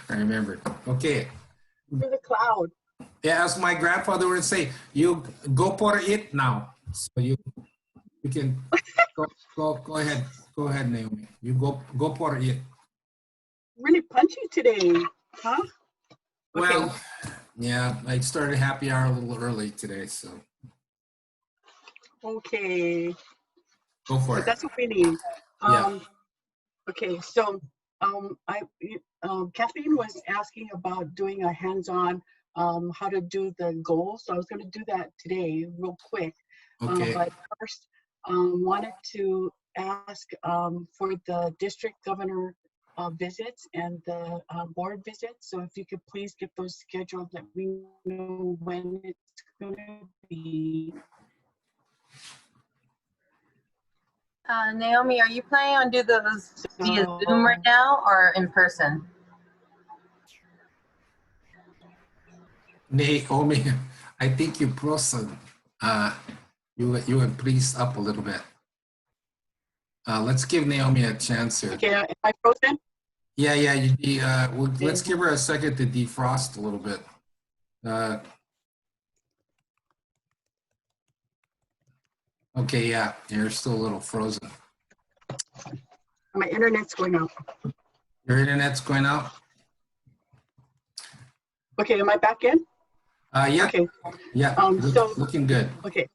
I remember. Okay. For the cloud. Yeah, as my grandfather would say, you go por it now. So you can go ahead. Go ahead, Naomi. You go por it. Really punchy today, huh? Okay. Well, yeah, I started happy hour a little early today, so. Okay. Go for But it. that's what we need. Yeah. Okay, so Kathleen was asking about doing a hands-on how to do the goals. So I was going to do that today, real quick. Okay. But first, wanted to ask for the district governor visits and the board visits. So if you could please get those scheduled, let me know when it's going to be. Naomi, are you planning on do those via So, Zoom right now or in person? Naomi, I think you frozen. You would please up a little bit. Let's give Naomi a chance here. okay, am I frozen? Yeah. Okay. Let's give her a second to defrost a little bit. Okay, yeah, you're still a little frozen. My internet's going out. Your internet's going out? Okay, am I back in? Yeah. Okay. Yeah. Looking good. Okay.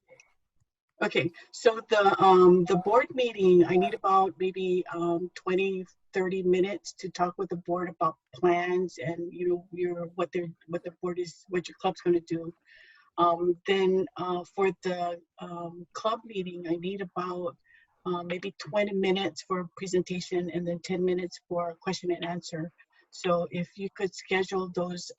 Okay. So the board meeting, I need about maybe 20, 30 minutes to talk with the board about plans and what the board is, what your club's going to do. Then for the club meeting, I need about maybe 20 minutes for presentation and then 10 minutes for question and answer. So if you could schedule those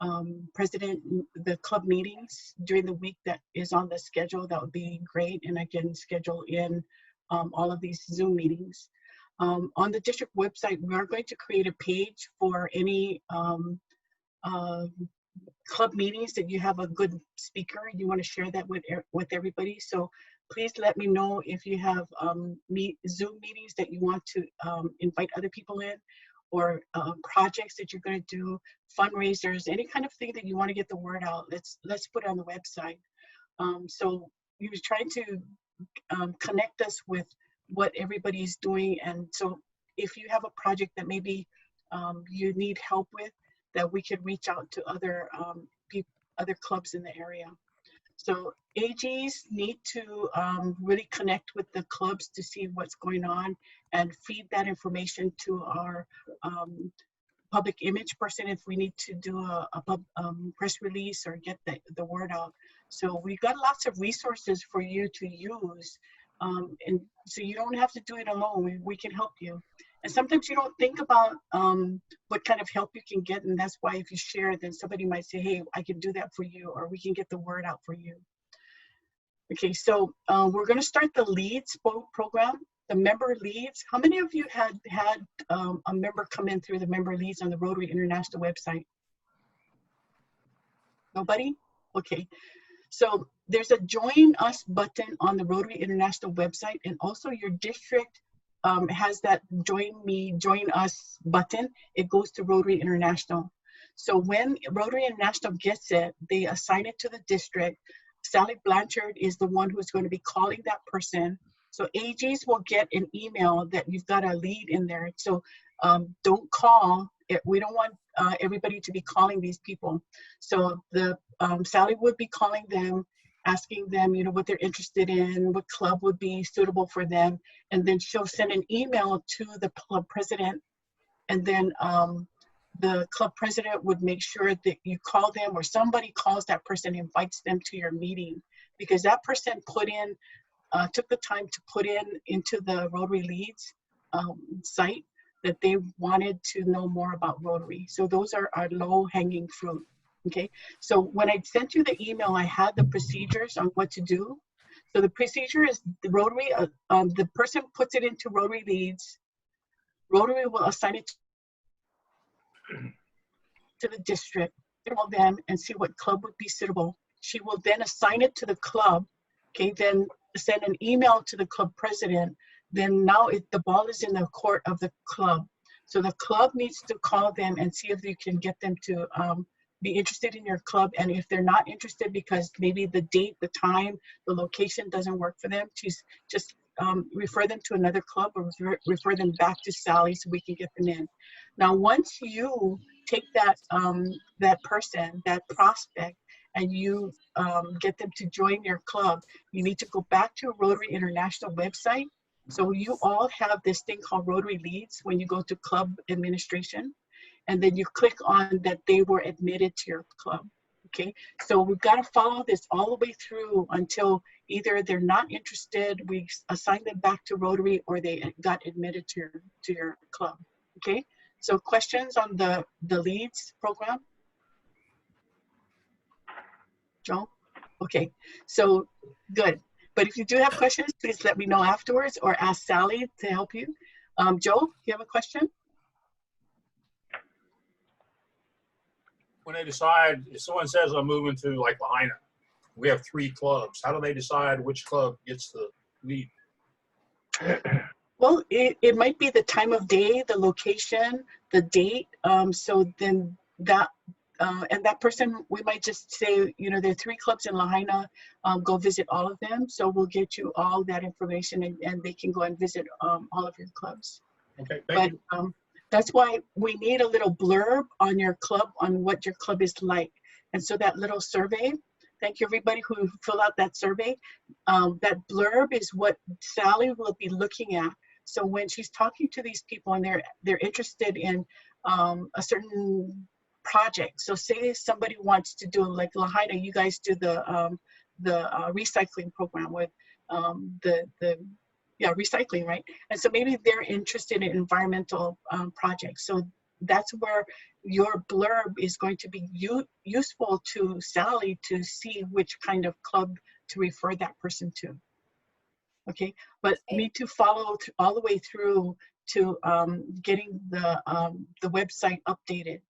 the club meetings during the week that is on the schedule, that would be great. And I can schedule in all of these Zoom meetings. On the district website, we are going to create a page for any club meetings that you have a good speaker and you want to share that with everybody. So please let me know if you have Zoom meetings that you want to invite other people in, or projects that you're going to do, fundraisers, any kind of thing that you want to get the word out. Let's put it on the website. So you're trying to connect us with what everybody's doing. And so if you have a project that maybe you need help with, that we could reach out to other other clubs in the area. So AGs need to really connect with the clubs to see what's going on and feed that information to our public image person if we need to do a press release or get the word out. So we've got lots of resources for you to use, and so you don't have to do it alone. We can help you. And sometimes you don't think about what kind of help you can get, and that's why if you share, then somebody might say, hey, I can do that for you, or we can get the word out for you. Okay, so we're going to start the leads program, the member leads. How many of you had a member come in through the member leads on the Rotary International website? Nobody? Okay. So there's a join us button on the Rotary International website, and also your district has that join us button. It goes to Rotary International. So when Rotary International gets it, they assign it to the district. Sally Blanchard is the one who's going to be calling that person. So AGs will get an email that you've got a lead in there. So don't call. We don't want everybody to be calling these people. So the Sally would be calling them, asking them, what they're interested in, what club would be suitable for them, and then she'll send an email to the club president, and then the club president would make sure that you call them, or somebody calls that person, invites them to your meeting, because that person took the time to put into the Rotary Leads site that they wanted to know more about Rotary. So those are our low-hanging fruit. Okay, so when I sent you the email, I had the procedures on what to do. So the procedure is the Rotary, the person puts it into Rotary Leads. Rotary will assign it to the district, call them and see what club would be suitable. She will then assign it to the club, okay, then send an email to the club president. Then now the ball is in the court of the club. So the club needs to call them and see if you can get them to be interested in your club. And if they're not interested because maybe the date, the time, the location doesn't work for them, just refer them to another club or refer them back to Sally so we can get them in. Now, once you take that that person, that prospect, and you get them to join your club, you need to go back to Rotary International website. So you all have this thing called Rotary Leads when you go to club administration, and then you click on that they were admitted to your club. Okay, so we've got to follow this all the way through until either they're not interested, we assign them back to Rotary, or they got admitted to your club. Okay, so questions on the Leads program? Joe? Okay, so good. But if you do have questions, please let me know afterwards or ask Sally to help you. Joe, you have a question? When they decide, if someone says I'm moving to like Lahaina, we have 3 clubs. How do they decide which club gets the lead? Well, it might be the time of day, the location, the date. So then that, and that person, we might just say, you know, there are 3 clubs in Lahaina, go visit all of them. So we'll get you all that information and they can go and visit all of your clubs. Okay, thank you. That's why we need a little blurb on your club, on what your club is like. And so that little survey, thank you everybody who filled out that survey. That blurb is what Sally will be looking at. So when she's talking to these people and they're interested in a certain project. So say somebody wants to do, like Lahaina, you guys do the recycling program with recycling, right? And so maybe they're interested in environmental projects. So that's where your blurb is going to be useful to Sally to see which kind of club to refer that person to. Okay, but need to follow all the way through to getting the website updated.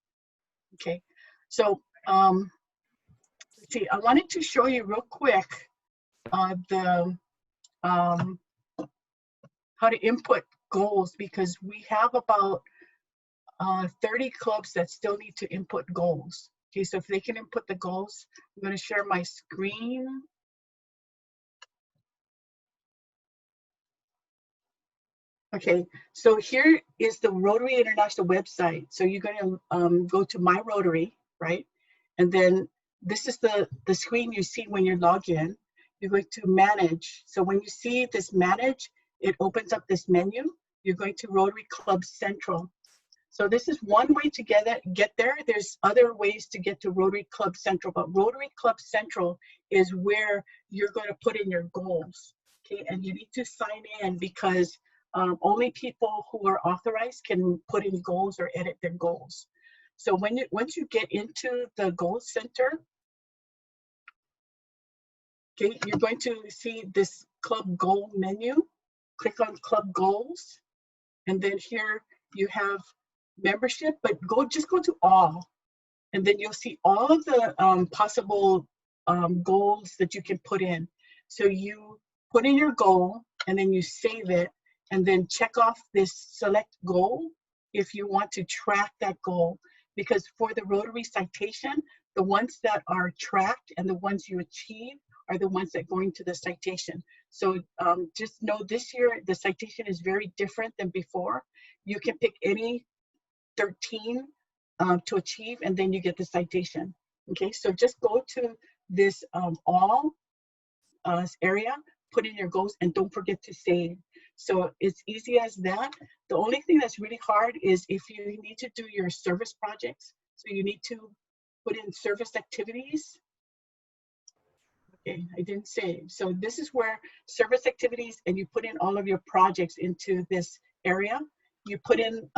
Okay, so let's see, I wanted to show you real quick the how to input goals, because we have about 30 clubs that still need to input goals. Okay, so if they can input the goals, I'm going to share my screen. Okay, so here is the Rotary International website. So you're going to go to My Rotary, right? And then this is the screen you see when you log in. You're going to manage. So when you see this manage, it opens up this menu. You're going to Rotary Club Central. So this is one way to get there. There's other ways to get to Rotary Club Central, but Rotary Club Central is where you're going to put in your goals. Okay, and you need to sign in because only people who are authorized can put in goals or edit their goals. So once you get into the Goals Center, okay, you're going to see this club goal menu. Click on club goals, and then here you have membership, but just go to all, and then you'll see all of the possible goals that you can put in. So you put in your goal, and then you save it, and then check off this select goal if you want to track that goal. Because for the Rotary citation, the ones that are tracked and the ones you achieve are the ones that go into the citation. So just know this year, the citation is very different than before. You can pick any 13 to achieve, and then you get the citation. Okay, so just go to this all area, put in your goals, and don't forget to save. So it's easy as that. The only thing that's really hard is if you need to do your service projects. So you need to put in service activities. Okay, I didn't save. So this is where service activities, and you put in all of your projects into this area. You put in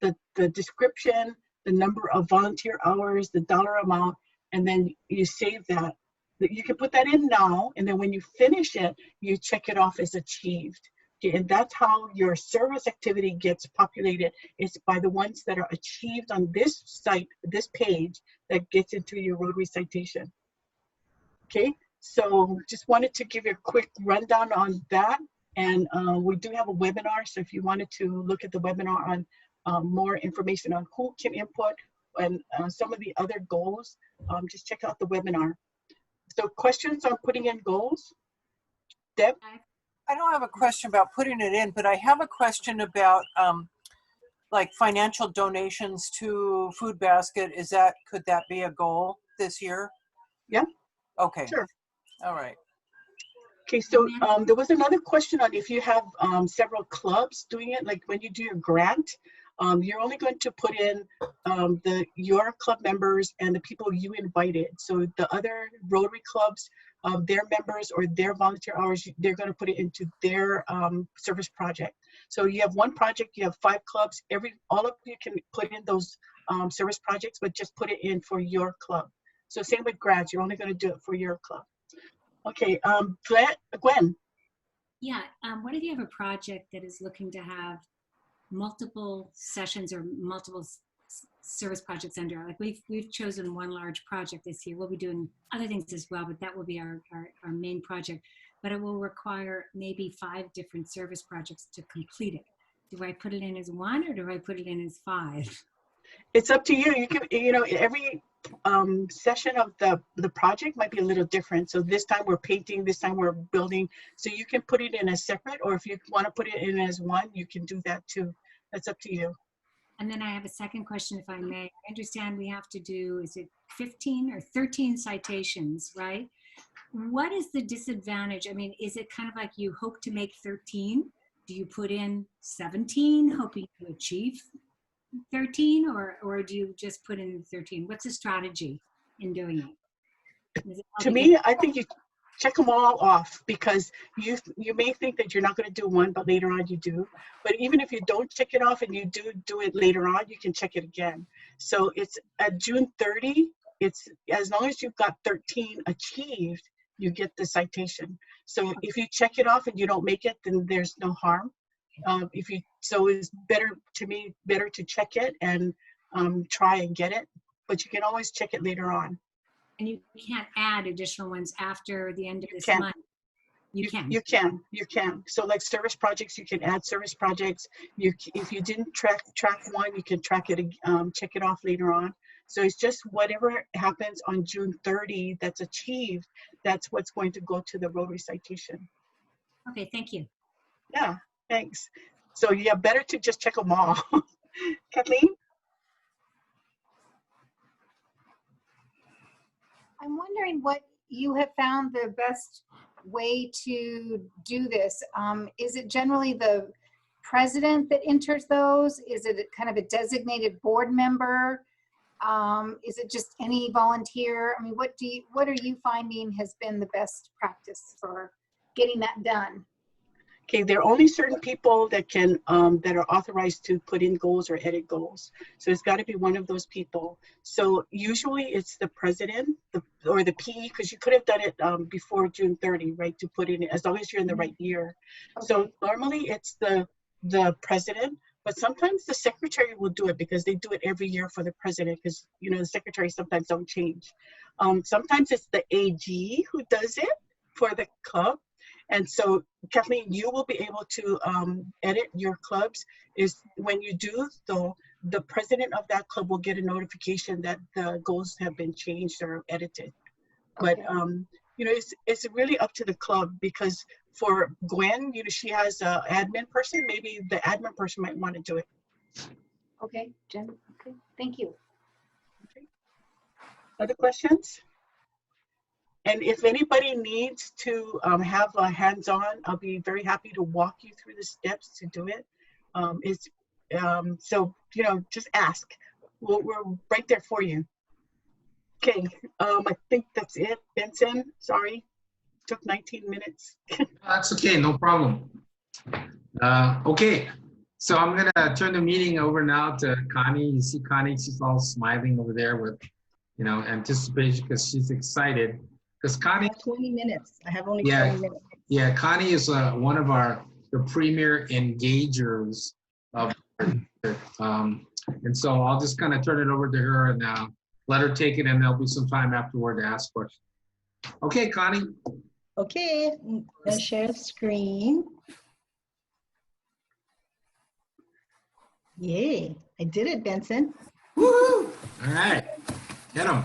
the description, the number of volunteer hours, the dollar amount, and then you save that. You can put that in now, and then when you finish it, you check it off as achieved. Okay, and that's how your service activity gets populated. It's by the ones that are achieved on this site, this page, that gets into your Rotary citation. Okay, so just wanted to give you a quick rundown on that. And we do have a webinar, so if you wanted to look at the webinar on more information on who can input and some of the other goals, just check out the webinar. So questions on putting in goals? Deb? I don't have a question about putting it in, but I have a question about like financial donations to Food Basket. Could that be a goal this year? Yeah. Okay. Sure. All right. Okay, so there was another question on if you have several clubs doing it, like when you do your grant, you're only going to put in your club members and the people you invited. So the other Rotary clubs, their members or their volunteer hours, they're going to put it into their service project. So you have one project, you have 5 clubs. All of you can put in those service projects, but just put it in for your club. So same with grants, you're only going to do it for your club. Okay, Gwen. Yeah, what if you have a project that is looking to have multiple sessions or multiple service projects under? Like we've chosen one large project this year. We'll be doing other things as well, but that will be our main project. But it will require maybe 5 different service projects to complete it. Do I put it in as 1 or do I put it in as 5? It's up to you. You can, every session of the project might be a little different. So this time we're painting, this time we're building. So you can put it in as separate, or if you want to put it in as 1, you can do that too. That's up to you. And then I have a second question, if I may. I understand we have to do, is it 15 or 13 citations, right? What is the disadvantage? I mean, is it kind of like you hope to make 13? Do you put in 17, hoping to achieve 13, or do you just put in 13? What's the strategy in doing it? To me, I think you check them all off, because you may think that you're not going to do one, but later on you do. But even if you don't check it off and you do it later on, you can check it again. So it's at June 30. It's as long as you've got 13 achieved, you get the citation. So if you check it off and you don't make it, then there's no harm. So it's better to check it and try and get it, but you can always check it later on. And you can't add additional ones after the end of this month. You can. So like service projects, you can add service projects. If you didn't track one, you can track it, check it off later on. So it's just whatever happens on June 30 that's achieved, that's what's going to go to the Rotary citation. Okay, thank you. Yeah, thanks. So yeah, better to just check them all. Kathleen? I'm wondering what you have found the best way to do this. Is it generally the president that enters those? Is it kind of a designated board member? Is it just any volunteer? I mean, what are you finding has been the best practice for getting that done? Okay, there are only certain people that can that are authorized to put in goals or edit goals. So it's got to be one of those people. So usually it's the president or the PE, because you could have done it before June 30, right? To put in, as long as you're in the right year. Okay. So normally it's the president, but sometimes the secretary will do it, because they do it every year for the president, because the secretaries sometimes don't change. Sometimes it's the AG who does it for the club. And so, Kathleen, you will be able to edit your clubs. Is when you do, though, the president of that club will get a notification that the goals have been changed or edited. Okay. But it's really up to the club, because for Gwen, she has an admin person. Maybe the admin person might want to do it. Okay, Jen. Okay, thank you. Okay. Other questions? And if anybody needs to have a hands-on, I'll be very happy to walk you through the steps to do it. So, just ask. We're right there for you. Okay, I think that's it. Benson, sorry, took 19 minutes. That's okay, no problem. Okay, so I'm gonna turn the meeting over now to Connie. You see Connie, she's all smiling over there with, anticipation, because she's excited. Because Connie, 20 minutes. I have only 20 minutes. Yeah, Connie is one of the premier engagers of, and so I'll just kind of turn it over to her and let her take it, and there'll be some time afterward to ask questions. Okay, Connie. Okay, I'm gonna share the screen. Yay, I did it, Benson. Woo! All right. Get 'em.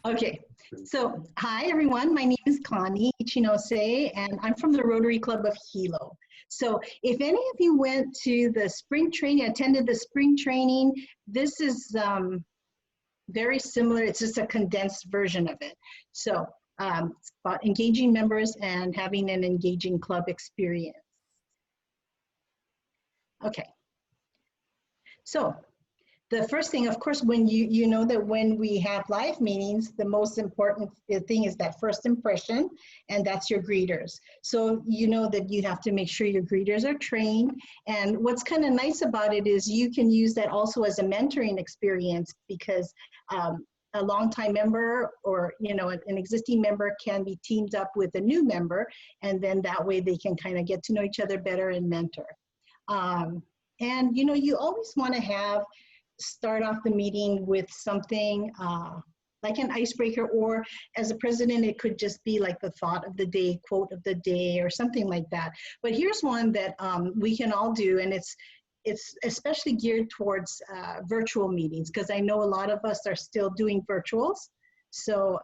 Okay, so hi everyone, my name is Connie Ichinose and I'm from the Rotary Club of Hilo. So if any of you went to the spring training, attended the spring training, this is very similar, it's just a condensed version of it. So it's about engaging members and having an engaging club experience. Okay, so the first thing, of course, when you know that when we have live meetings, the most important thing is that first impression, and that's your greeters. So you know that you have to make sure your greeters are trained. And what's kind of nice about it is you can use that also as a mentoring experience, because a longtime member or an existing member can be teamed up with a new member, and then that way they can kind of get to know each other better and mentor. And you always want to start off the meeting with something like an icebreaker, or as a president, it could just be like the thought of the day, quote of the day, or something like that. But here's one that we can all do, and it's especially geared towards virtual meetings, because I know a lot of us are still doing virtuals. So,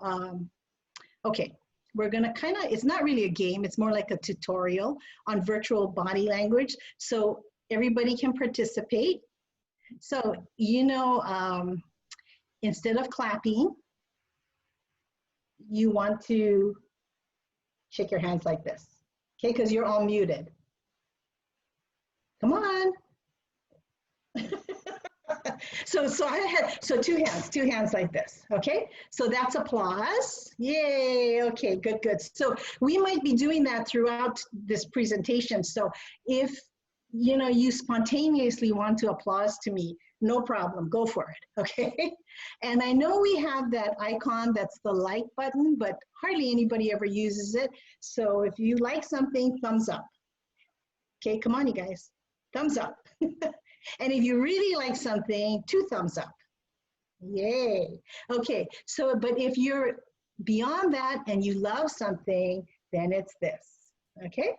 okay, we're gonna it's not really a game, it's more like a tutorial on virtual body language. So everybody can participate. So, instead of clapping, you want to shake your hands like this, okay? Because you're all muted. Come on. So two hands like this, okay? So that's applause. Yay, okay, good. So we might be doing that throughout this presentation. So if you spontaneously want to applause to me, no problem, go for it, okay? And I know we have that icon that's the like button, but hardly anybody ever uses it. So if you like something, thumbs up. Okay, come on, you guys, thumbs up. And if you really like something, 2 thumbs up. Yay. Okay, so, but if you're beyond that and you love something, then it's this, okay?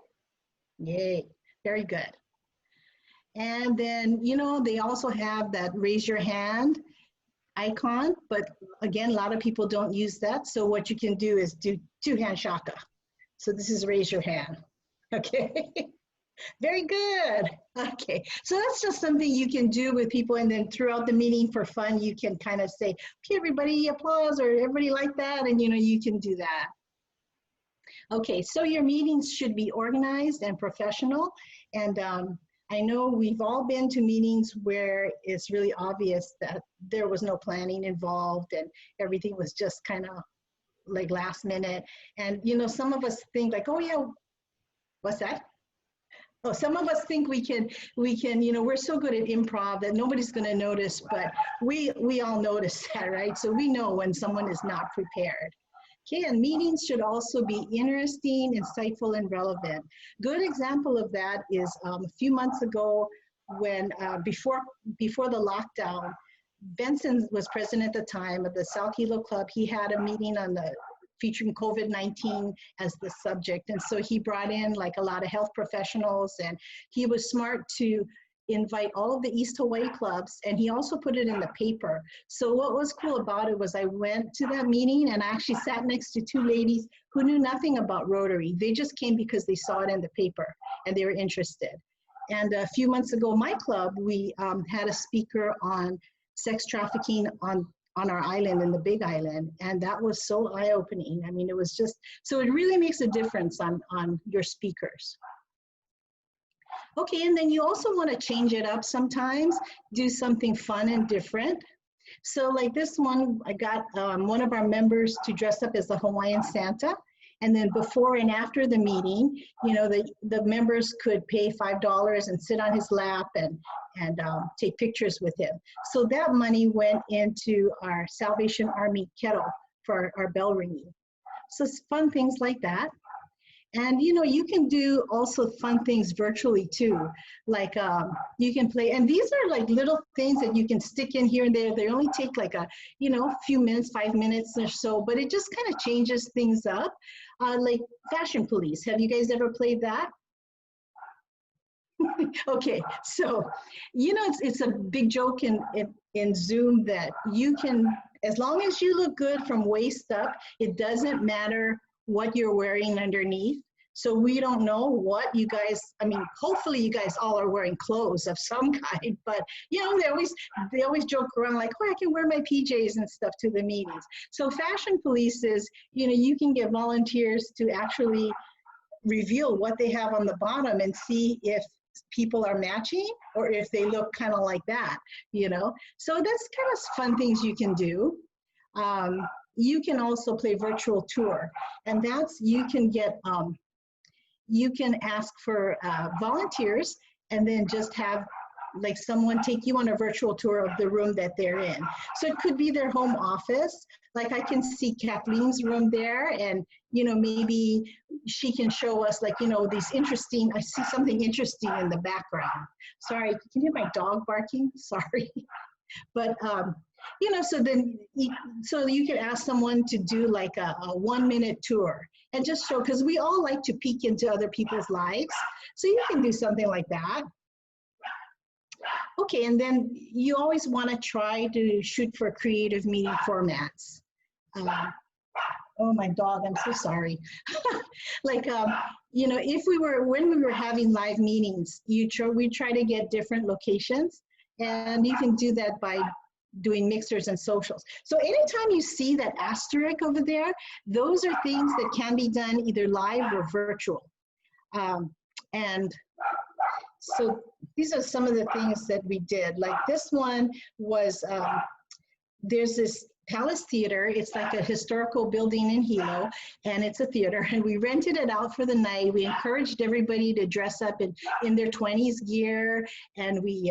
Yay, very good. And then, they also have that raise your hand icon, but again, a lot of people don't use that. So what you can do is do 2-hand shaka. So this is raise your hand, okay? Very good. Okay, so that's just something you can do with people, and then throughout the meeting for fun, you can kind of say, okay, everybody applause, or everybody like that, and you can do that. Okay, so your meetings should be organized and professional, and I know we've all been to meetings where it's really obvious that there was no planning involved and everything was just kind of like last minute. And some of us think like, oh yeah, what's that? Oh, some of us think we can, we're so good at improv that nobody's going to notice, but we all notice that, right? So we know when someone is not prepared. Okay, and meetings should also be interesting, insightful, and relevant. Good example of that is a few months ago when, before the lockdown, Benson was president at the time of the South Hilo Club. He had a meeting featuring COVID-19 as the subject. And so he brought in like a lot of health professionals, and he was smart to invite all of the East Hawaii clubs, and he also put it in the paper. So what was cool about it was I went to that meeting and I actually sat next to 2 ladies who knew nothing about Rotary. They just came because they saw it in the paper and they were interested. And a few months ago, my club, we had a speaker on sex trafficking on our island, in the Big Island, and that was so eye-opening. I mean, it was just, so it really makes a difference on your speakers. Okay, and then you also want to change it up sometimes, do something fun and different. So like this one, I got one of our members to dress up as the Hawaiian Santa, and then before and after the meeting, the members could pay $5 and sit on his lap and take pictures with him. So that money went into our Salvation Army kettle for our bell ringing. So it's fun things like that. And you can do also fun things virtually too. Like you can play, and these are like little things that you can stick in here and there. They only take like a few minutes, 5 minutes or so, but it just kind of changes things up. Like Fashion Police. Have you guys ever played that? Okay, so it's a big joke in Zoom that you can, as long as you look good from waist up, it doesn't matter what you're wearing underneath. So we don't know what you guys, I mean, hopefully you guys all are wearing clothes of some kind, but they always joke around like, oh, I can wear my PJs and stuff to the meetings. So Fashion Police is, you can get volunteers to actually reveal what they have on the bottom and see if people are matching or if they look kind of like that, So that's kind of fun things you can do. You can also play virtual tour, and that's, you can ask for volunteers and then just have like someone take you on a virtual tour of the room that they're in. So it could be their home office. Like I can see Kathleen's room there, and maybe she can show us like, these interesting, I see something interesting in the background. Sorry, can you hear my dog barking? Sorry. But, so then, so you can ask someone to do like a 1-minute tour and just show, because we all like to peek into other people's lives. So you can do something like that. Okay, and then you always want to try to shoot for creative meeting formats. Oh, my dog, I'm so sorry. Like, when we were having live meetings, we try to get different locations, and you can do that by doing mixers and socials. So anytime you see that asterisk over there, those are things that can be done either live or virtual. And so these are some of the things that we did. Like this one was, there's this Palace Theater. It's like a historical building in Hilo, and it's a theater, and we rented it out for the night. We encouraged everybody to dress up in their 20s gear, and we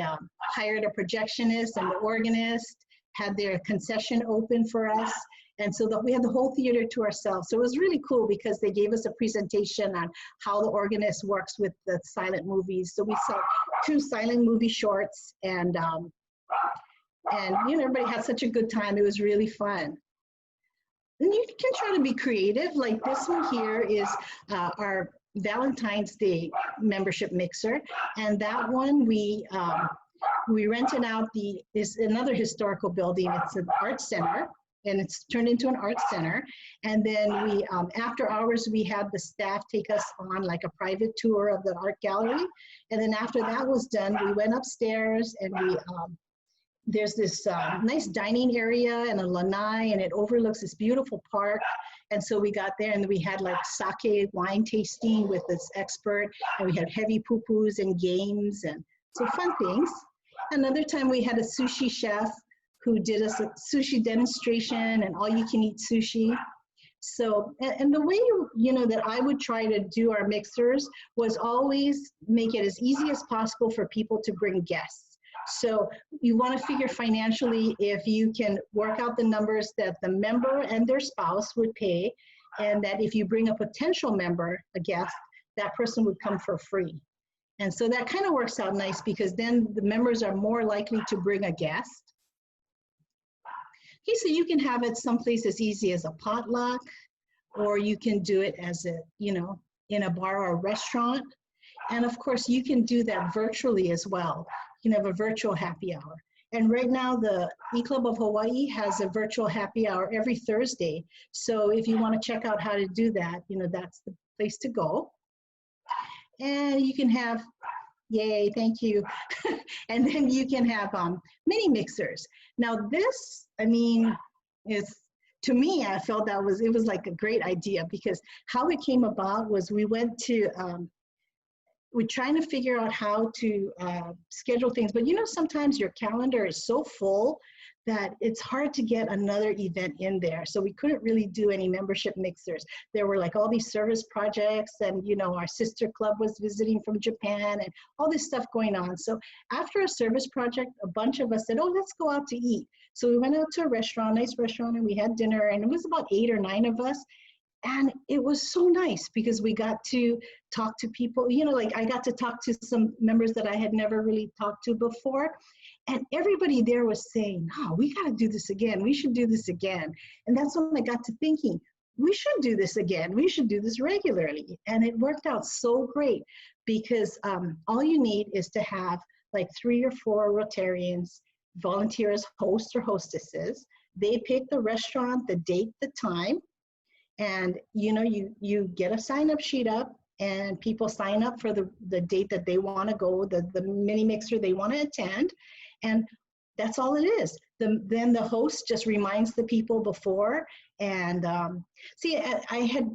hired a projectionist, and the organist had their concession open for us. And so we had the whole theater to ourselves. So it was really cool because they gave us a presentation on how the organist works with the silent movies. So we saw 2 silent movie shorts, and everybody had such a good time. It was really fun. And you can try to be creative. Like this one here is our Valentine's Day membership mixer. And that one we rented out is another historical building. It's an art center, and it's turned into an art center. And then we, after hours, we had the staff take us on like a private tour of the art gallery. And then after that was done, we went upstairs, and there's this nice dining area and a lanai, and it overlooks this beautiful park. And so we got there, and we had like sake wine tasting with this expert, and we had heavy poo-poos and games, and so fun things. Another time we had a sushi chef who did us a sushi demonstration and all you can eat sushi. So, and the way, that I would try to do our mixers was always make it as easy as possible for people to bring guests. So you want to figure financially if you can work out the numbers that the member and their spouse would pay, and that if you bring a potential member, a guest, that person would come for free. And so that kind of works out nice because then the members are more likely to bring a guest. Okay, so you can have it someplace as easy as a potluck, or you can do it as a, in a bar or a restaurant. And of course, you can do that virtually as well. You can have a virtual happy hour. And right now, the E-Club of Hawaii has a virtual happy hour every Thursday. So if you want to check out how to do that, that's the place to go. And you can have, yay, thank you. And then you can have mini mixers. Now this, to me, I felt it was like a great idea, because how it came about was we're trying to figure out how to schedule things. But sometimes your calendar is so full that it's hard to get another event in there. So we couldn't really do any membership mixers. There were like all these service projects, and our sister club was visiting from Japan, and all this stuff going on. So after a service project, a bunch of us said, oh, let's go out to eat. So we went out to a restaurant, nice restaurant, and we had dinner, and it was about 8 or 9 of us. And it was so nice because we got to talk to people, I got to talk to some members that I had never really talked to before. And everybody there was saying, oh, we got to do this again. We should do this again. And that's when I got to thinking, we should do this again. We should do this regularly. And it worked out so great. because all you need is to have like 3 or 4 Rotarians volunteer as hosts or hostesses. They pick the restaurant, the date, the time, and you get a sign-up sheet up, and people sign up for the date that they want to go, the mini mixer they want to attend, and that's all it is. Then the host just reminds the people before, and see, I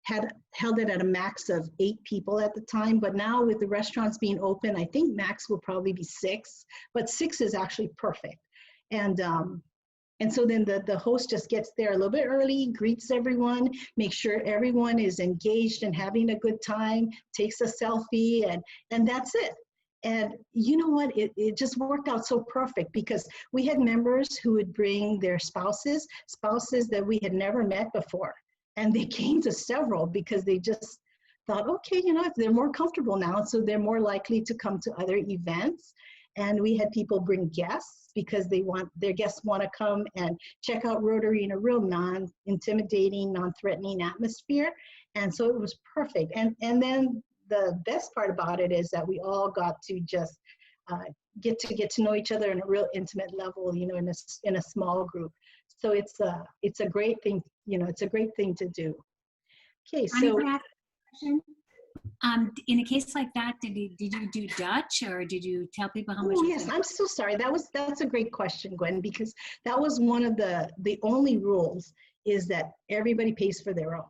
had held it at a max of 8 people at the time, but now with the restaurants being open, I think max will probably be 6, but 6 is actually perfect. And so then the host just gets there a little bit early, greets everyone, makes sure everyone is engaged and having a good time, takes a selfie, and that's it. And you know what, it just worked out so perfect, because we had members who would bring their spouses that we had never met before. And they came to several because they just thought, okay, they're more comfortable now, so they're more likely to come to other events. And we had people bring guests because their guests want to come and check out Rotary in a real non-intimidating, non-threatening atmosphere. And so it was perfect. And then the best part about it is that we all got to just get to know each other in a real intimate level, in a small group. So it's a great thing, it's a great thing to do. Okay, so. In a case like that, did you do Dutch, or did you tell people how much? Oh, yes, I'm so sorry. That's a great question, Gwen, because that was one of the only rules, is that everybody pays for their own.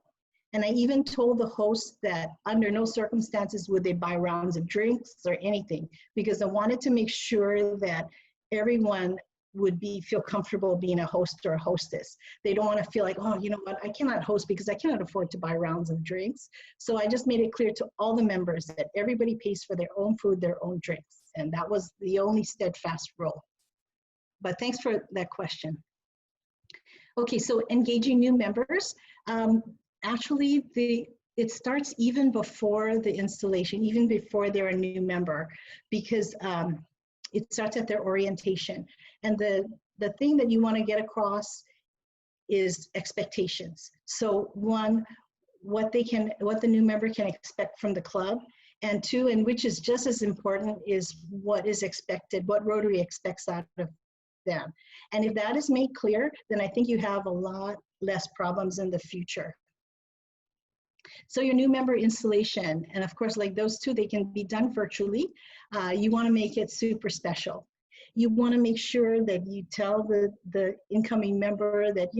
And I even told the hosts that under no circumstances would they buy rounds of drinks or anything, because I wanted to make sure that everyone would feel comfortable being a host or a hostess. They don't want to feel like, oh, you know what, I cannot host because I cannot afford to buy rounds of drinks. So I just made it clear to all the members that everybody pays for their own food, their own drinks. And that was the only steadfast rule. But thanks for that question. Okay, so engaging new members. Actually, it starts even before the installation, even before they're a new member, because it starts at their orientation. And the thing that you want to get across is expectations. So 1, what the new member can expect from the club, and 2, and which is just as important, is what is expected, what Rotary expects out of them. And if that is made clear, then I think you have a lot less problems in the future. So your new member installation, and of course, like those 2, they can be done virtually. You want to make it super special. You want to make sure that you tell the incoming member that,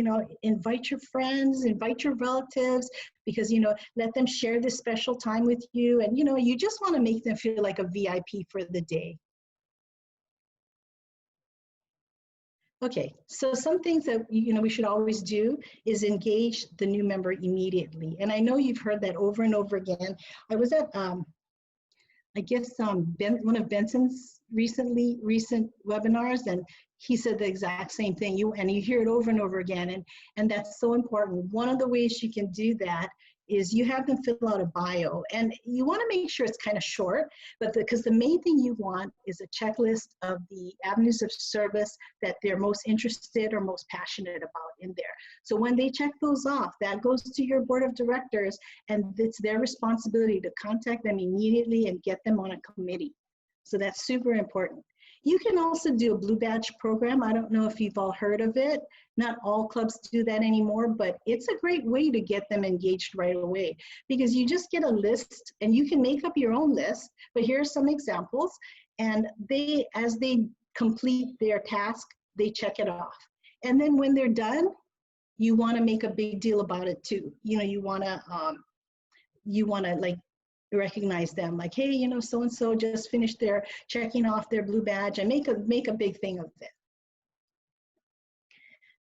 invite your friends, invite your relatives, because, let them share this special time with you. And, you just want to make them feel like a VIP for the day. Okay, so some things that we should always do is engage the new member immediately. And I know you've heard that over and over again. I was at, I guess, one of Benson's recent webinars, and he said the exact same thing. You hear it over and over again, and that's so important. One of the ways you can do that is you have them fill out a bio, and you want to make sure it's kind of short, but because the main thing you want is a checklist of the avenues of service that they're most interested or most passionate about in there. So when they check those off, that goes to your board of directors, and it's their responsibility to contact them immediately and get them on a committee. So that's super important. You can also do a blue badge program. I don't know if you've all heard of it. Not all clubs do that anymore, but it's a great way to get them engaged right away, because you just get a list and you can make up your own list, but here are some examples. And as they complete their task, they check it off. And then when they're done, you want to make a big deal about it too. You want to like recognize them, like, hey, so-and-so just finished their checking off their blue badge, and make a big thing of it.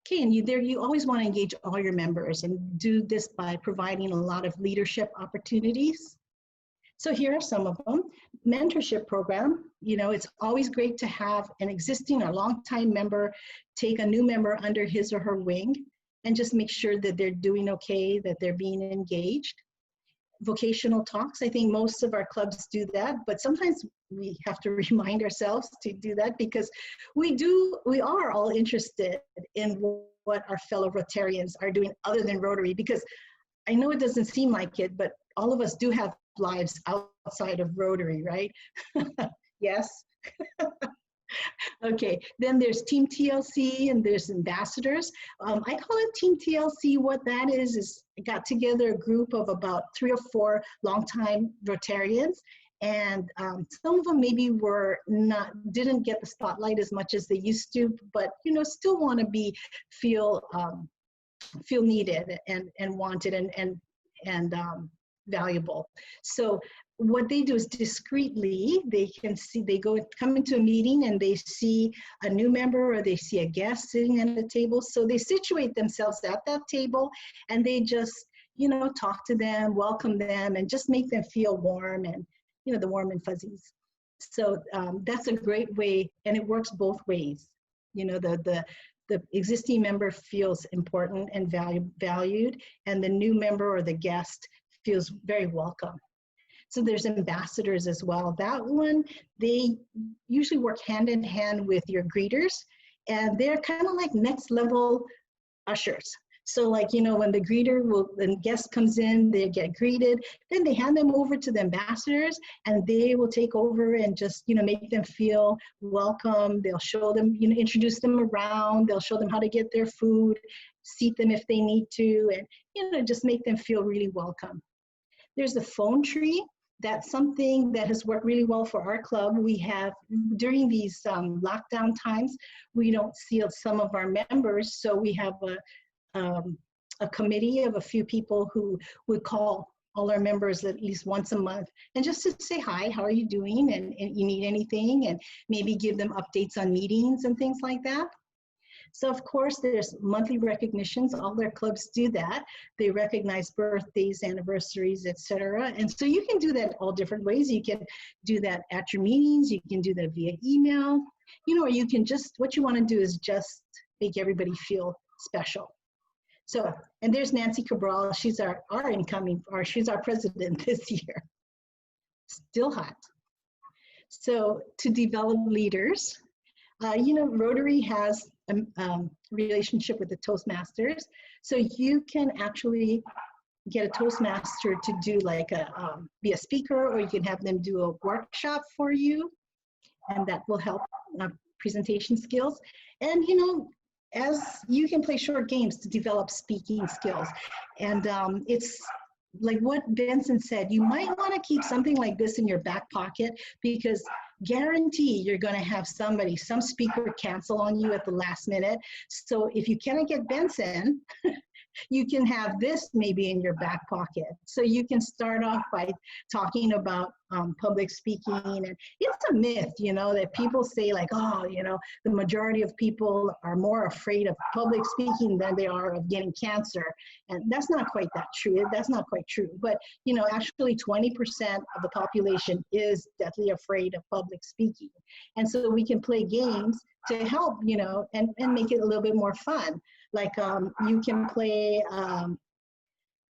Okay, and you always want to engage all your members, and do this by providing a lot of leadership opportunities. So here are some of them. Mentorship program. It's always great to have an existing or longtime member take a new member under his or her wing, and just make sure that they're doing okay, that they're being engaged. Vocational talks. I think most of our clubs do that, but sometimes we have to remind ourselves to do that, because we are all interested in what our fellow Rotarians are doing other than Rotary, because I know it doesn't seem like it, but all of us do have lives outside of Rotary, right? Yes. Okay, then there's Team TLC and there's ambassadors. I call it Team TLC. What that is I got together a group of about 3 or 4 longtime Rotarians, and some of them maybe didn't get the spotlight as much as they used to, but still want to feel needed and wanted and valuable. So what they do is discreetly, they come into a meeting and they see a new member or they see a guest sitting at a table. So they situate themselves at that table and they just, talk to them, welcome them, and just make them feel warm and, the warm and fuzzies. So that's a great way, and it works both ways. The existing member feels important and valued, and the new member or the guest feels very welcome. So there's ambassadors as well. That one, they usually work hand in hand with your greeters, and they're kind of like next level ushers. So like, when the guest comes in, they get greeted, then they hand them over to the ambassadors and they will take over and just, make them feel welcome. They'll show them, introduce them around. They'll show them how to get their food, seat them if they need to, and, just make them feel really welcome. There's the phone tree. That's something that has worked really well for our club. We have, during these lockdown times, we don't see some of our members, so we have a committee of a few people who would call all our members at least once a month and just to say hi, how are you doing, and you need anything, and maybe give them updates on meetings and things like that. So of course there's monthly recognitions. All their clubs do that. They recognize birthdays, anniversaries, etc. And so you can do that all different ways. You can do that at your meetings. You can do that via email, or you can just, what you want to do is just make everybody feel special. So, and there's Nancy Cabral. She's our she's our president this year. Still hot. So to develop leaders, Rotary has a relationship with the Toastmasters. So you can actually get a Toastmaster to do like be a speaker, or you can have them do a workshop for you, and that will help presentation skills. And, as you can play short games to develop speaking skills. And it's like what Benson said, you might want to keep something like this in your back pocket, because guarantee you're going to have some speaker cancel on you at the last minute. So if you cannot get Benson, you can have this maybe in your back pocket. So you can start off by talking about public speaking. And it's a myth, that people say like, oh, the majority of people are more afraid of public speaking than they are of getting cancer. And that's not quite that true. That's not quite true. But, actually 20% of the population is deathly afraid of public speaking. And so we can play games to help, and make it a little bit more fun. Like you can play,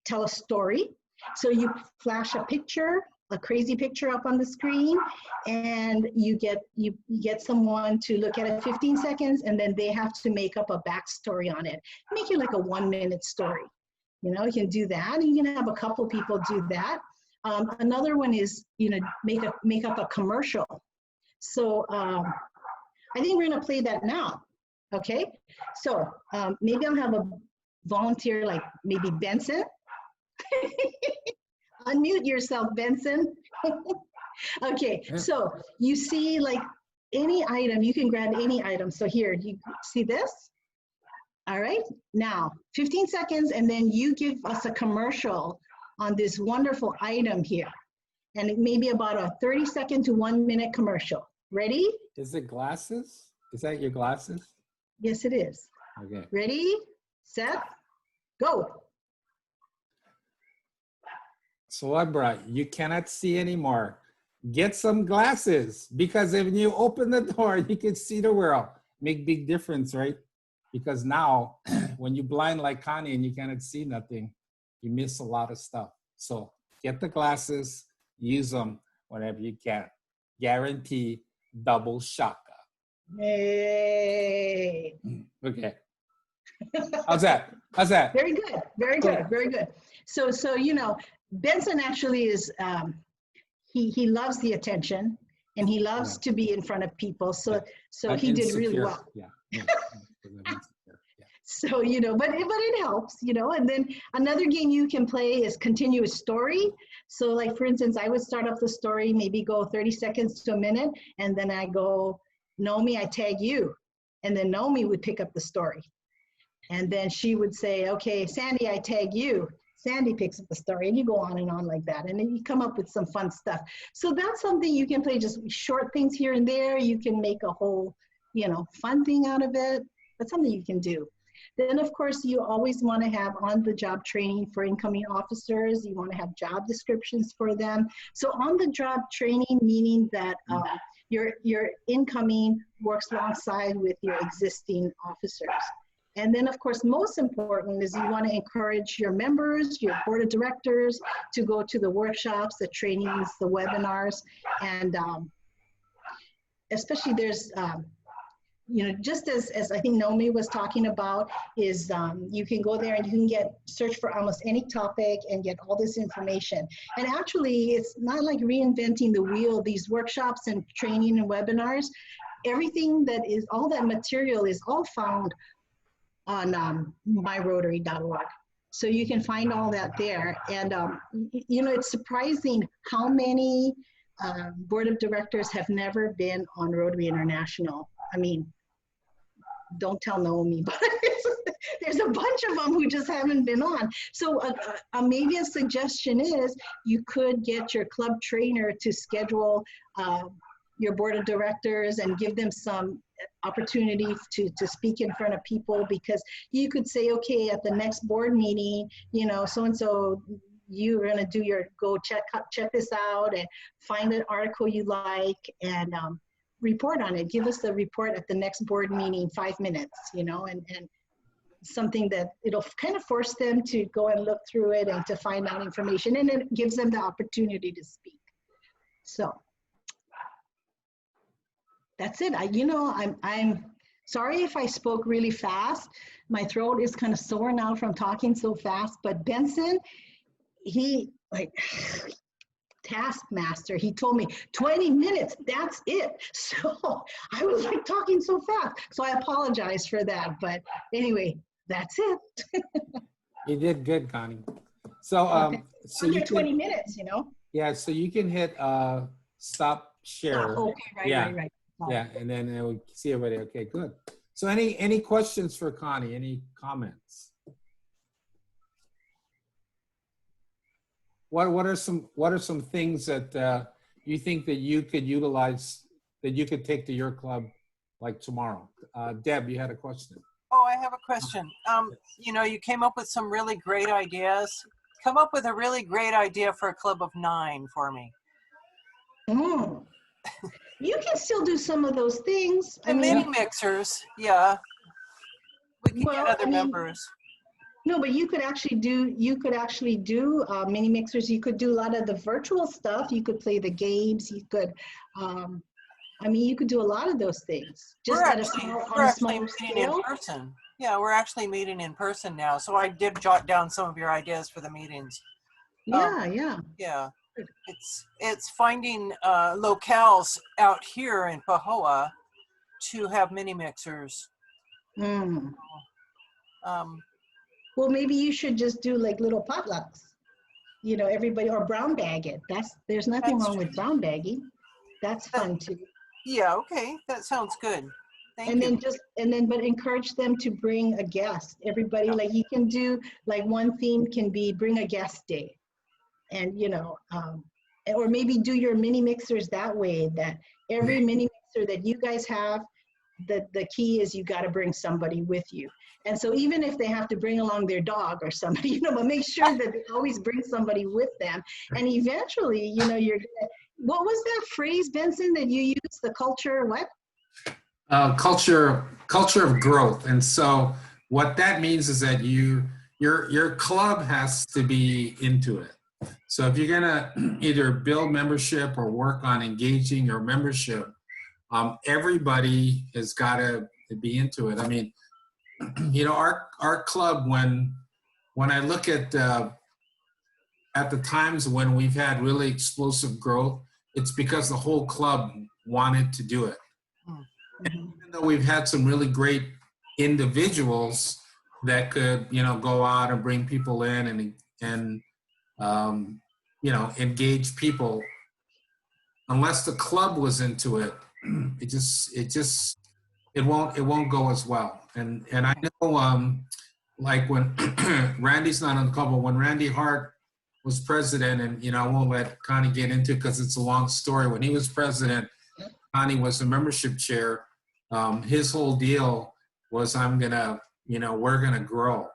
tell a story. So you flash a picture, a crazy picture up on the screen, and you get someone to look at it 15 seconds, and then they have to make up a backstory on it. Make it like a 1-minute story. You can do that, and you can have a couple people do that. Another one is, make up a commercial. So I think we're gonna play that now. Okay, so maybe I'll have a volunteer, like maybe Benson. Unmute yourself, Benson. Okay, so you see like any item, you can grab any item. So here, you see this? All right, now 15 seconds, and then you give us a commercial on this wonderful item here. And it may be about a 30-second to 1-minute commercial. Ready? Is it glasses? Is that your glasses? Yes, it is. Okay. Ready, set, go. Celebra, you cannot see anymore. Get some glasses, because if you open the door, you can see the world. Make big difference, right? Because now, when you're blind like Connie and you cannot see nothing, you miss a lot of stuff. So get the glasses, use them whenever you can. Guarantee double shaka. Yay. Okay. How's that? How's that? Very good. Very good. Very good. So Benson actually is, he loves the attention and he loves to be in front of people. So I'm he did really insecure. well. Yeah. Yeah. I'm insecure. Yeah. So, but it helps, and then another game you can play is continuous story. So like, for instance, I would start off the story, maybe go 30 seconds to a minute, and then I go, Naomi, I tag you. And then Naomi would pick up the story. And then she would say, okay, Sandy, I tag you. Sandy picks up the story, and you go on and on like that. And then you come up with some fun stuff. So that's something you can play, just short things here and there. You can make a whole, fun thing out of it. That's something you can do. Then, of course, you always want to have on-the-job training for incoming officers. You want to have job descriptions for them. So on-the-job training, meaning that your incoming works alongside with your existing officers. And then, of course, most important is you want to encourage your members, your board of directors, to go to the workshops, the trainings, the webinars, and especially there's, just as I think Naomi was talking about, is you can go there and you can search for almost any topic and get all this information. And actually, it's not like reinventing the wheel. These workshops and training and webinars, everything that is, all that material is all found on myrotary.org. So you can find all that there. And, it's surprising how many board of directors have never been on Rotary International. I mean, don't tell Naomi, but there's a bunch of them who just haven't been on. So maybe a suggestion is you could get your club trainer to schedule your board of directors and give them some opportunity to speak in front of people, because you could say, okay, at the next board meeting, so-and-so, you're going to go check this out and find an article you like and report on it. Give us the report at the next board meeting, 5 minutes, and something that it'll kind of force them to go and look through it and to find out information, and it gives them the opportunity to speak. So that's it. I'm sorry if I spoke really fast. My throat is kind of sore now from talking so fast, but Benson, he taskmaster, he told me 20 minutes, that's it. So I was like talking so fast. So I apologize for that. But anyway, that's it. You did good, Connie. So, okay. so Under you 20 can, minutes, Yeah, so you can hit stop share. Oh, okay, right. Yeah, and then it will see everybody. Okay, good. So any questions for Connie? Any comments? What are some things that you think that you could utilize, that you could take to your club like tomorrow? Deb, you had a question. Oh, I have a question. You came up with some really great ideas. Come up with a really great idea for a club of 9 for me. You can still do some of those things. The mini mixers, yeah. We can get other members. No, but you could actually do mini mixers. You could do a lot of the virtual stuff. You could play the games. You could, you could do a lot of those things. Just on a smaller scale. In person. Yeah, we're actually meeting in person now. So I did jot down some of your ideas for the meetings. Yeah. It's finding locales out here in Pahoa to have mini mixers. Well, maybe you should just do like little potlucks, everybody, or brown bag it. There's nothing wrong with brown bagging. That's fun too. Yeah, okay, that sounds good. But encourage them to bring a guest. Everybody, like you can do, like one theme can be bring a guest day. And, or maybe do your mini mixers that way, that every mini mixer that you guys have, the key is you got to bring somebody with you. And so even if they have to bring along their dog or somebody, but make sure that they always bring somebody with them. And eventually, you're gonna, what was that phrase, Benson, that you used, the culture, what? Culture of growth. And so what that means is that your club has to be into it. So if you're gonna either build membership or work on engaging your membership, everybody has got to be into it. I mean, our club, when I look at at the times when we've had really explosive growth, it's because the whole club wanted to do it. And even though we've had some really great individuals that could, you know, go out and bring people in and you know, engage people, unless the club was into it, it won't go as well. And I know, like when Randy's not on the club, but when Randy Hart was president, and you know, I won't let Connie get into it because it's a long story. When he was president, Connie was the membership chair. His whole deal was, we're gonna grow.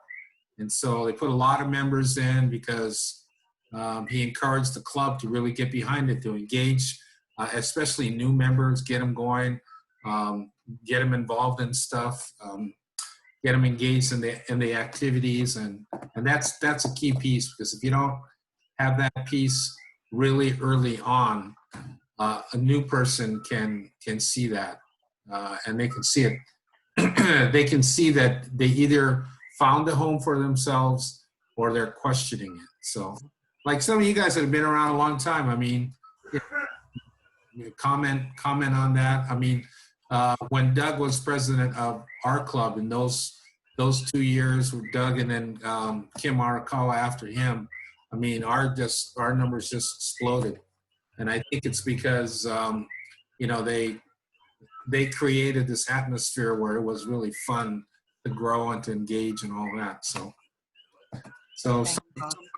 And so they put a lot of members in because he encouraged the club to really get behind it, to engage, especially new members, get them going, get them involved in stuff, get them engaged in the activities, and that's a key piece, because if you don't have that piece really early on, a new person can see that, and they can see it. They can see that they either found a home for themselves or they're questioning it. So, like some of you guys that have been around a long time, I mean, comment on that. I mean, when Doug was president of our club, in those 2 years with Doug and then Kim Arakawa after him, I mean, our numbers just exploded. And I think it's because, you know, they created this atmosphere where it was really fun to grow and to engage and all that. So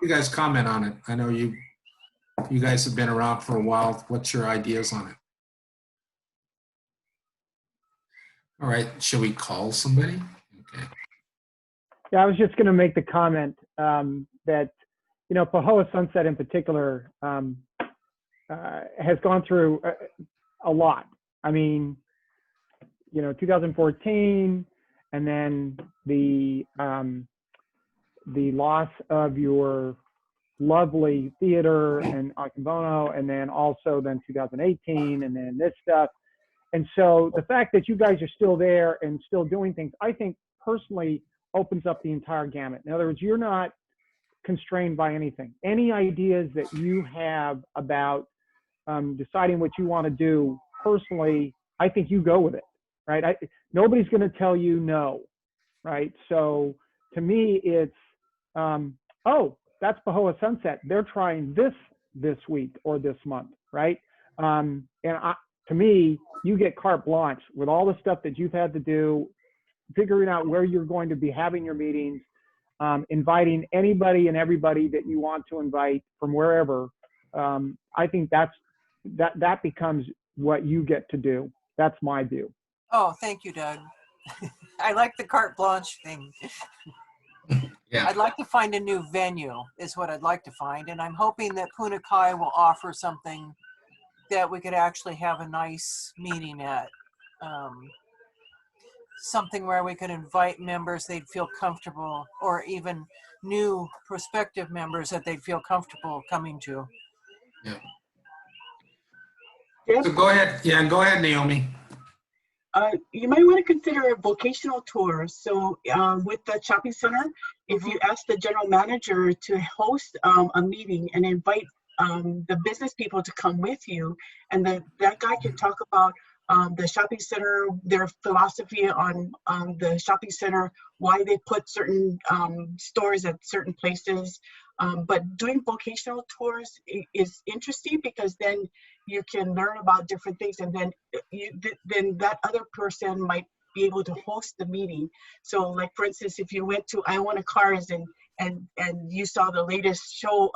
you guys comment on it. I know you guys have been around for a while. What's your ideas on it? All right, shall we call somebody? Okay. Yeah, I was just going to make the comment that, you know, Pahoa Sunset in particular has gone through a lot. I mean, you know, 2014, and then the loss of your lovely theater and Akimbono, and then also then 2018, and then this stuff. And so the fact that you guys are still there and still doing things, I think personally opens up the entire gamut. In other words, you're not constrained by anything. Any ideas that you have about deciding what you want to do personally, I think you go with it, right? Nobody's going to tell you no, right? So to me, it's, oh, that's Pahoa Sunset. They're trying this week or this month, right? To me, you get carte blanche with all the stuff that you've had to do, figuring out where you're going to be having your meetings, inviting anybody and everybody that you want to invite from wherever. I think that becomes what you get to do. That's my view. Oh, thank you, Doug. I like the carte blanche thing. Yeah. I'd like to find a new venue is what I'd like to find. And I'm hoping that Puna Kai will offer something that we could actually have a nice meeting at. Something where we could invite members they'd feel comfortable, or even new prospective members that they'd feel comfortable coming to. Yeah. So go ahead. Yeah, go ahead, Naomi. You might want to consider a vocational tour. So with the shopping center, if you ask the general manager to host a meeting and invite the business people to come with you, and that guy can talk about the shopping center, their philosophy on the shopping center, why they put certain stores at certain places. But doing vocational tours is interesting, because then you can learn about different things, and then that other person might be able to host the meeting. So, like for instance, if you went to I Want a Cars and you saw the latest show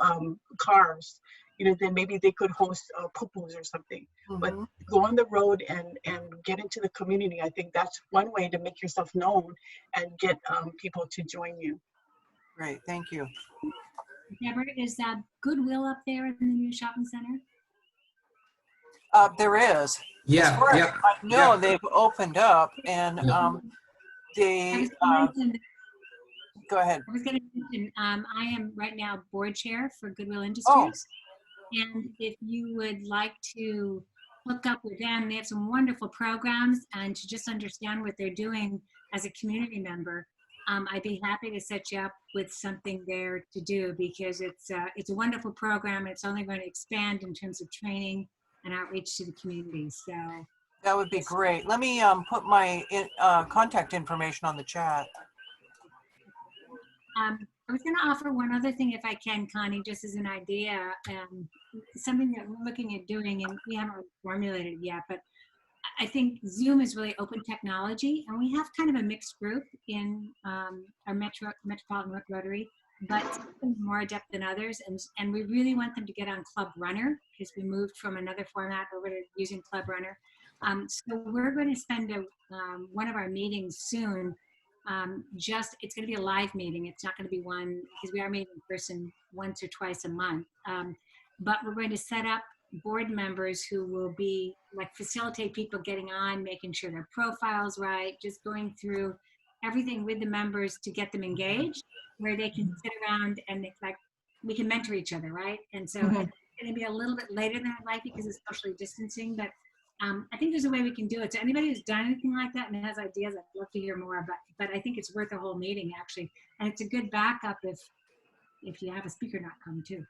cars, you know, then maybe they could host pupus or something. Mm-hmm. But go on the road and get into the community. I think that's one way to make yourself known and get people to join you. Great, thank you. Deborah, is that Goodwill up there in the new shopping center? There is. Yeah, yeah. I know they've opened up, and they. Go ahead. I was going to mention, I am right now board chair for Goodwill Industries. Oh. And if you would like to hook up with them, they have some wonderful programs, and to just understand what they're doing as a community member, I'd be happy to set you up with something there to do because it's a wonderful program. It's only going to expand in terms of training and outreach to the community. So That would be great. Let me put my contact information on the chat. I was going to offer one other thing, if I can, Connie, just as an idea, something that we're looking at doing, and we haven't really formulated it yet, but I think Zoom is really open technology, and we have kind of a mixed group in our Metropolitan Rotary, but some more adept than others, and we really want them to get on Club Runner because we moved from another format over to using Club Runner. So we're going to spend one of our meetings soon. It's going to be a live meeting. It's not going to be one because we are meeting in person once or twice a month. But we're going to set up board members who will be facilitate people getting on, making sure their profile's right, just going through everything with the members to get them engaged, where they can sit around and we can mentor each other, right? And so it's going to be a little bit later than I'd like because it's socially distancing, but I think there's a way we can do it. So anybody who's done anything like that and has ideas, I'd love to hear more. But I think it's worth a whole meeting actually, and it's a good backup if you have a speaker not come too.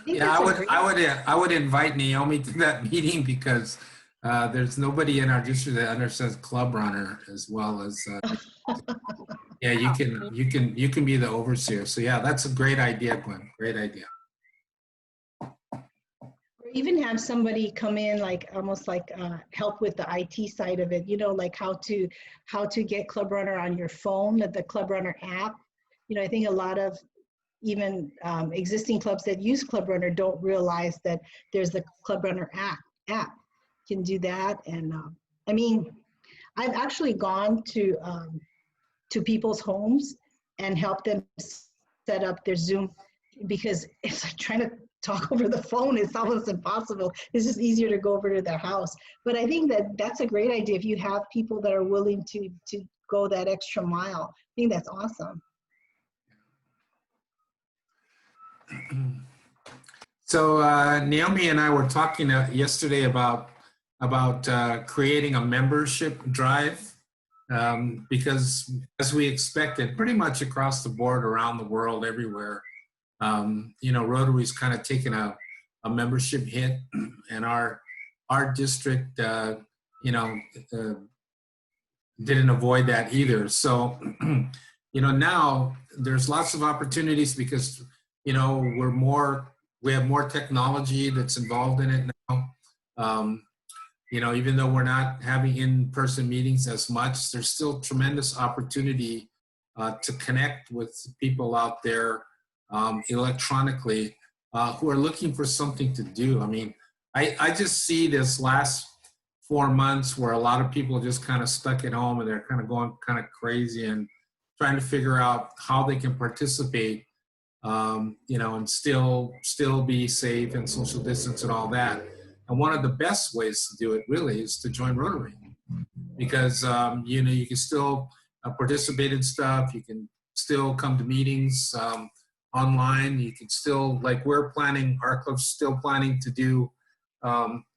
Yeah, I would invite Naomi to that meeting because there's nobody in our district that understands Club Runner as well as. Yeah, you can be the overseer. So yeah, that's a great idea, Glenn. Great idea. Even have somebody come in almost help with the IT side of it, like how to get Club Runner on your phone, the Club Runner app. I think a lot of even existing clubs that use Club Runner don't realize that there's the Club Runner app. You can do that. And I mean, I've actually gone to people's homes and helped them set up their Zoom because it's like trying to talk over the phone. It's almost impossible. It's just easier to go over to their house. But I think that's a great idea if you have people that are willing to go that extra mile. I think that's awesome. So Naomi and I were talking yesterday about creating a membership drive because as we expected, pretty much across the board around the world, everywhere, Rotary's kind of taken a membership hit, and our district, didn't avoid that either. So, now there's lots of opportunities because, we have more technology that's involved in it now. Even though we're not having in-person meetings as much, there's still tremendous opportunity to connect with people out there electronically who are looking for something to do. I mean, I just see this last 4 months where a lot of people just kind of stuck at home and they're kind of going kind of crazy and trying to figure out how they can participate, and still be safe and social distance and all that. And one of the best ways to do it really is to join Rotary because, you can still participate in stuff. You can still come to meetings online. You can still, our club's still planning to do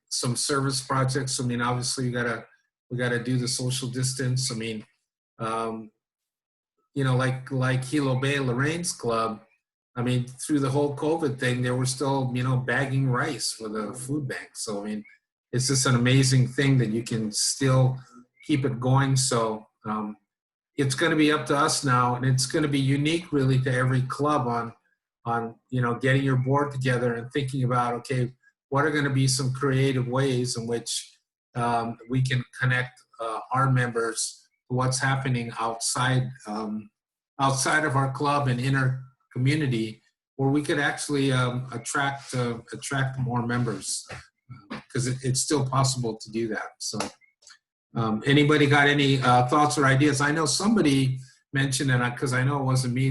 some service projects. I mean, obviously we gotta do the social distance. I mean, like Hilo Bay, Lorraine's club, I mean, through the whole COVID thing, they were still, bagging rice for the food bank. So, I mean, it's just an amazing thing that you can still keep it going. So it's going to be up to us now, and it's going to be unique really to every club on getting your board together and thinking about, okay, what are going to be some creative ways in which we can connect our members to what's happening outside of our club and inner community, where we could actually attract more members because it's still possible to do that. So anybody got any thoughts or ideas? I know somebody mentioned it because I know it wasn't me.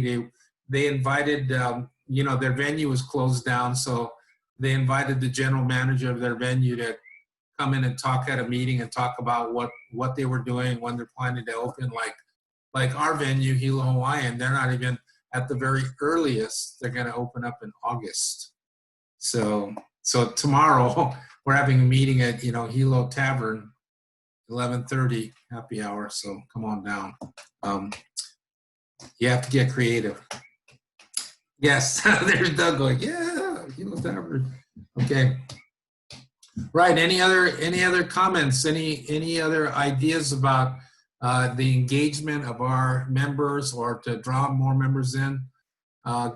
They invited, their venue was closed down. So they invited the general manager of their venue to come in and talk at a meeting and talk about what they were doing, when they're planning to open, like our venue, Hilo Hawaiian, they're not even at the very earliest, they're going to open up in August. So tomorrow we're having a meeting at, Hilo Tavern 11:30 happy hour, so come on down. You have to get creative. Yes, there's Doug going, yeah, you know, whatever. Okay. Right, any other comments, any other ideas about the engagement of our members or to draw more members in?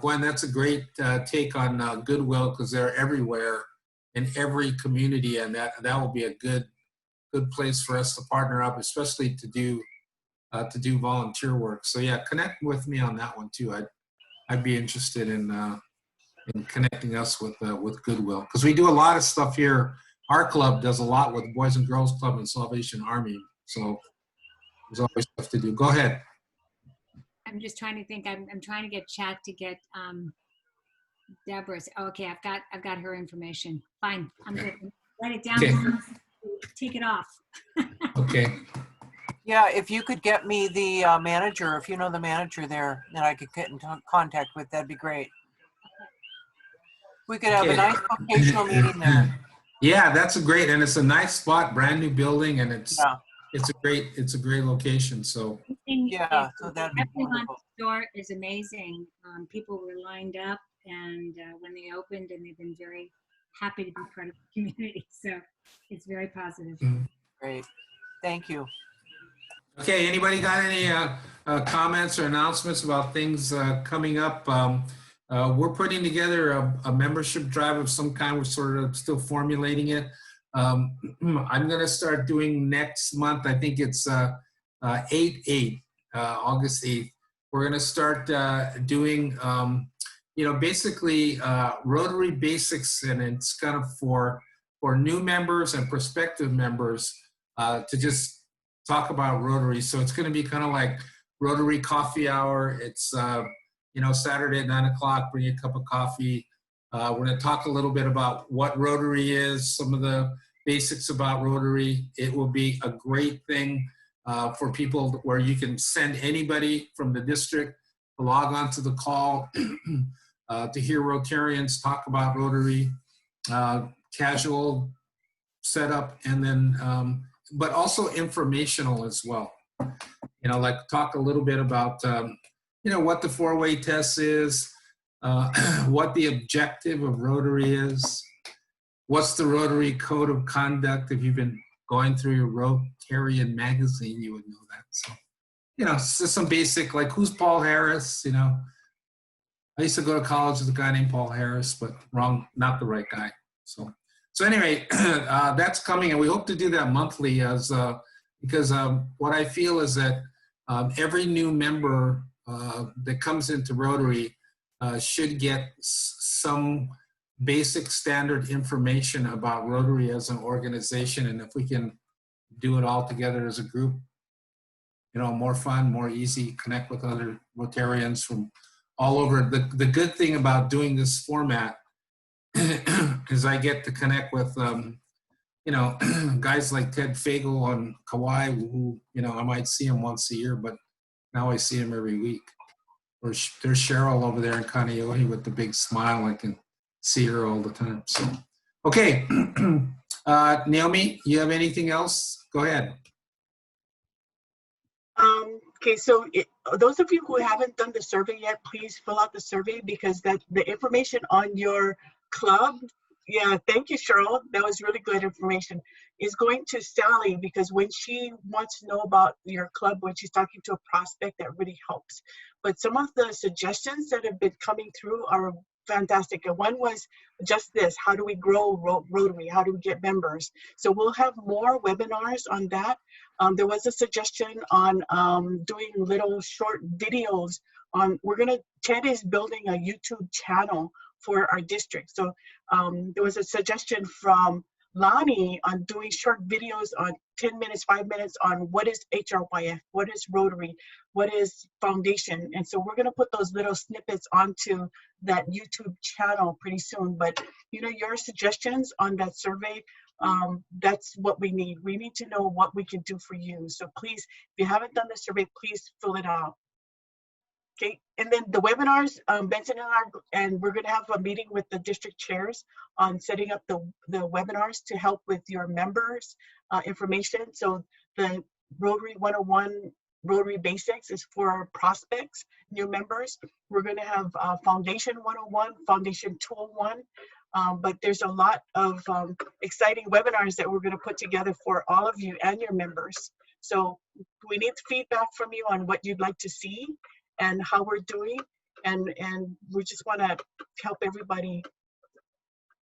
Gwen, that's a great take on Goodwill, because they're everywhere in every community, and that will be a good place for us to partner up, especially to do volunteer work. So yeah, connect with me on that one too. I'd be interested in connecting us with Goodwill, because we do a lot of stuff here. Our club does a lot with Boys and Girls Club and Salvation Army, so there's always stuff to do. Go ahead. I'm just trying to think. I'm trying to get chat to get Deborah's. Okay, I've got her information. Fine, I'm good. Write it down. Okay. Take it off. Okay. Yeah, if you could get me the manager, if you know the manager there, that I could get in contact with, that'd be great. We could have a nice vocational meeting there. Yeah, that's a great, and it's a nice spot, brand new building, and it's a great location. So yeah, so that'd be everyone wonderful. store is amazing. People were lined up, and when they opened, and they've been very happy to be part of the community. So it's very positive. Great, thank you. okay, anybody got any comments or announcements about things coming up? We're putting together a membership drive of some kind. We're sort of still formulating it. I'm going to start doing next month. I think it's 8/8, August 8th. We're going to start doing, basically Rotary basics, and it's kind of for new members and prospective members to just talk about Rotary. So it's going to be kind of like Rotary coffee hour. It's Saturday at 9 o'clock, bring a cup of coffee. We're going to talk a little bit about what Rotary is, some of the basics about Rotary. It will be a great thing for people where you can send anybody from the district to log on to the call to hear Rotarians talk about Rotary, casual setup, and then, but also informational as well. Like talk a little bit about what the four-way test is, what the objective of Rotary is, what's the Rotary Code of Conduct. If you've been going through your Rotarian magazine, you would know that. So, it's just some basic, like, who's Paul Harris? I used to go to college with a guy named Paul Harris, but not the right guy. So anyway, that's coming, and we hope to do that monthly because what I feel is that every new member that comes into Rotary should get some basic standard information about Rotary as an organization. And if we can do it all together as a group, more fun, more easy, connect with other Rotarians from all over. The good thing about doing this format is I get to connect with, guys like Ted Fagel on Kauai, who, I might see him once a year, but now I see him every week. Or there's Cheryl over there in Kaneohe with the big smile. I can see her all the time. So, okay. Naomi, you have anything else? Go ahead. Okay, so those of you who haven't done the survey yet, please fill out the survey, because the information on your club, thank you, Cheryl, that was really good information, is going to Sally, because when she wants to know about your club, when she's talking to a prospect, that really helps. But some of the suggestions that have been coming through are fantastic. And one was just this: how do we grow Rotary? How do we get members? So we'll have more webinars on that. There was a suggestion on doing little short videos on, Ted is building a YouTube channel for our district. So there was a suggestion from Lonnie on doing short videos on 10 minutes, 5 minutes on what is HRYF, what is Rotary, what is Foundation. And so we're going to put those little snippets onto that YouTube channel pretty soon. But your suggestions on that survey, that's what we need. We need to know what we can do for you. So please, if you haven't done the survey, please fill it out. Okay, and then the webinars, Benson and we're gonna have a meeting with the district chairs on setting up the webinars to help with your members' information. So the Rotary 101 Rotary Basics is for our prospects, new members. We're gonna have Foundation 101, Foundation 201, but there's a lot of exciting webinars that we're gonna put together for all of you and your members. So we need feedback from you on what you'd like to see and how we're doing, and we just want to help everybody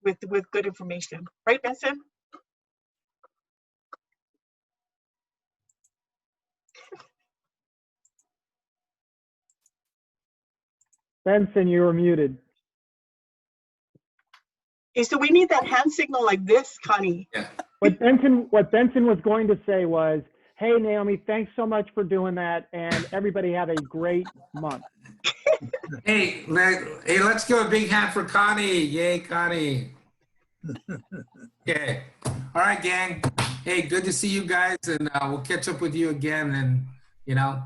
with good information, right, Benson? Benson, you were muted. Okay, so we need that hand signal like this, Connie. Yeah. What Benson was going to say was, hey, Naomi, thanks so much for doing that, and everybody have a great month. Hey, let's give a big hand for Connie. Yay, Connie. Okay. All right, gang. Hey, good to see you guys, and we'll catch up with you again. And, you know,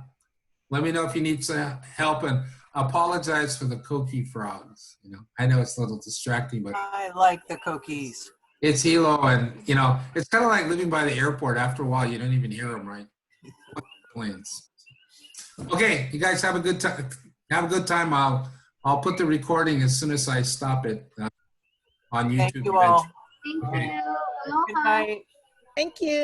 let me know if you need some help. And I apologize for the Koki frogs. You know, I know it's a little distracting, but I like the cookies. it's Hilo, and, you know, it's kind of like living by the airport. After a while, you don't even hear them, right? Planes. Okay, you guys have a good time. Have a good time. I'll put the recording as soon as I stop it on YouTube. Thank you all. Thank Okay. you. Good Aloha. night. Thank you.